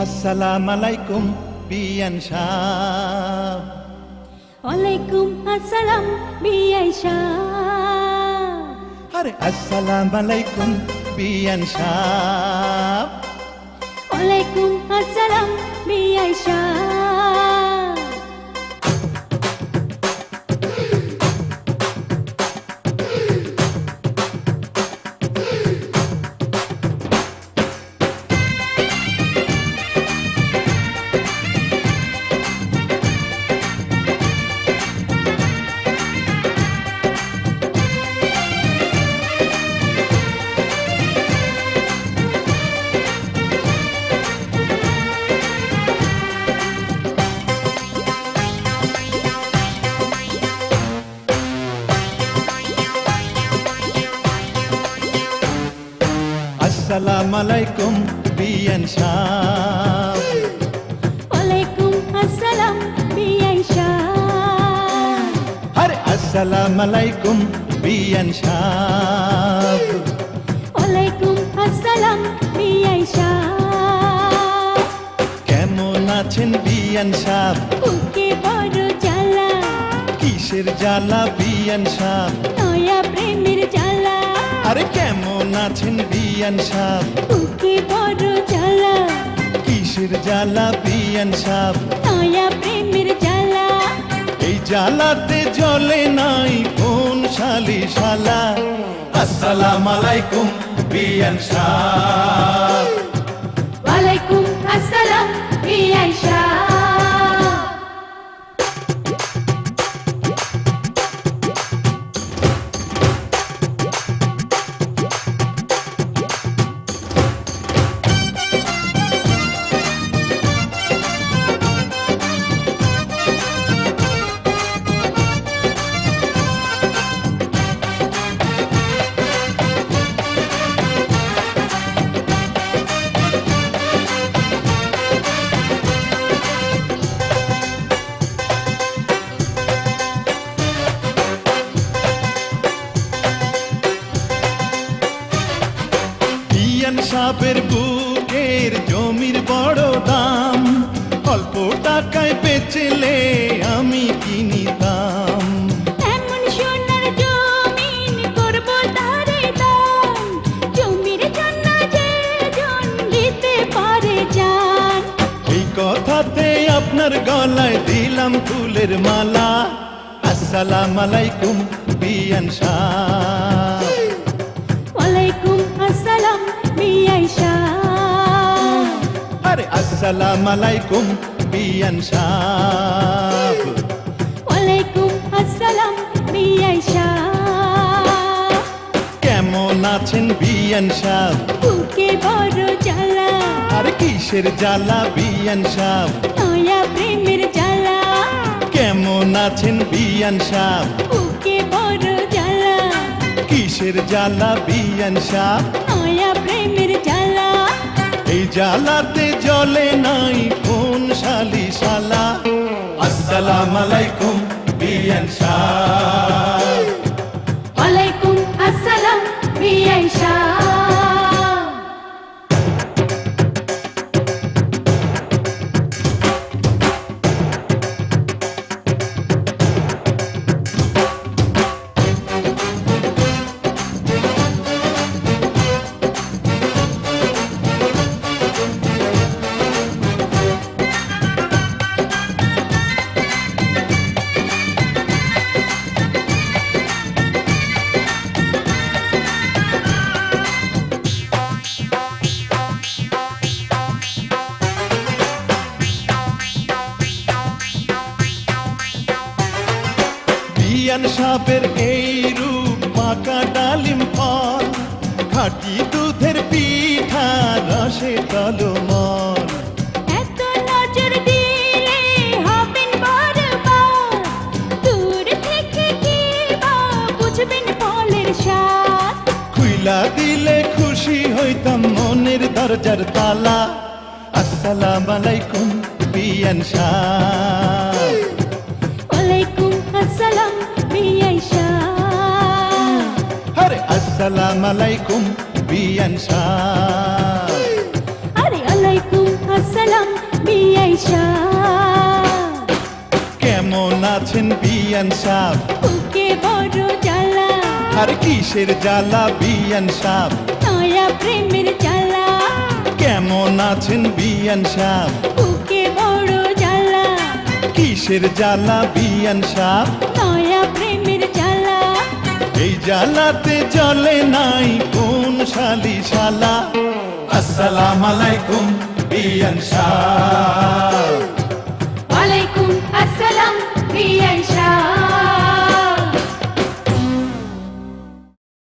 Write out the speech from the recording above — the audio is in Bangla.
আসসালামু আলাইকুম বিয়ান সাহ। ওয়ালাইকুম আসসালাম বিআই সাহ। আরে আসসালামু আলাইকুম বিয়ান সাহ। ওয়ালাইকুম আসসালাম বিআই সাহ। আসসালামু আলাইকুম বিয়ান সাহ। ওয়ালাইকুম আসসালাম বিআই সাহ। আরে আসসালামু আলাইকুম বিয়ান সাহ। ওয়ালাইকুম আসসালাম বিআই সাহ। কেমন আছেন বিয়ান সাহ? বুকে বড় জ্বালা, কিসের জ্বালা বিয়ান সাহ? নয়া প্রেমের জ্বালা। আরে কেমন আছেন বিয়ান সাহ? বুকে বড় জ্বালা, কিসের জ্বালা বিয়ান সাহ? নয়া প্রেমের জ্বালা। এই জ্বালাতে জ্বলে নাই কোন শালি শালা। আসসালামু আলাইকুম বিয়ান সাহ। ওয়ালাইকুম আসসালাম বিআই সাহ। বিয়ান সাহেবের বুকের জমির বড় দাম, অল্প টাকায় বেচলে আমি কিনিতাম। এমন সোনার জমিন করব তারে দান, জমির জন্য যে জন দিতে পারে জান। এই কথাতে আপনার গলায় দিলাম ফুলের মালা। আসসালামু আলাইকুম বিয়ান সাহ। ওয়ালাইকুম আসসালাম বিআই সাহ। আরে আসসালামু আলাইকুম বিয়ান সাহ। ওয়ালাইকুম আসসালাম বিআই সাহ। কেমন আছেন বিয়ান সাহ? বুকে বড় জ্বালা, আর কিসের জ্বালা বিয়ান সাহ? নয়া প্রেমের জ্বালা। কেমন আছেন বিয়ান সাহ? বুকে বড় জ্বালা, কিসের জ্বালা বিয়ান সাহ? নয়া প্রেমের জ্বালা। এই জ্বালাতে জ্বলে নাই কোন শালি শালা। আসসালামু আলাইকুম বিয়ান সাহ। ওয়ালাইকুম আসসালাম বিআই সাহ। বিয়ান সাহেবের এই রূপ পাকা ডালিম ফল, খাঁটি দুধের পিঠা রসে টলমল। এত নজর দিলে হবেন বরবাদ, দূর থেকে কি বা বুঝবেন ফলের স্বাদ। খুইলা দিলে খুশি হইতাম মনের দরজার তালা। আসসালামু আলাইকুম বিয়ান সাহ। ওয়ালাইকুম আসসালাম বিআই সাহ। আরে আসসালামু আলাইকুম বিয়ান সাহ। আরে আলাইকুম আসসালাম বিআই সাহ। কেমন আছেন বিয়ান সাহ? বুকে বড় জ্বালা, আর কিসের জ্বালা বিয়ান সাহ? নয়া প্রেমের জ্বালা। কেমন আছেন বিয়ান সাহ? বুকে বড় জ্বালা, কিসের জ্বালা বিয়ান সাহ? নয়া প্রেমের জ্বালা। এই জ্বালাতে জ্বলে নাই কোন শালি শালা। আসসালামু আলাইকুম বিয়ান সাহ। ওয়ালাইকুম আসসালাম বিআই সাহ।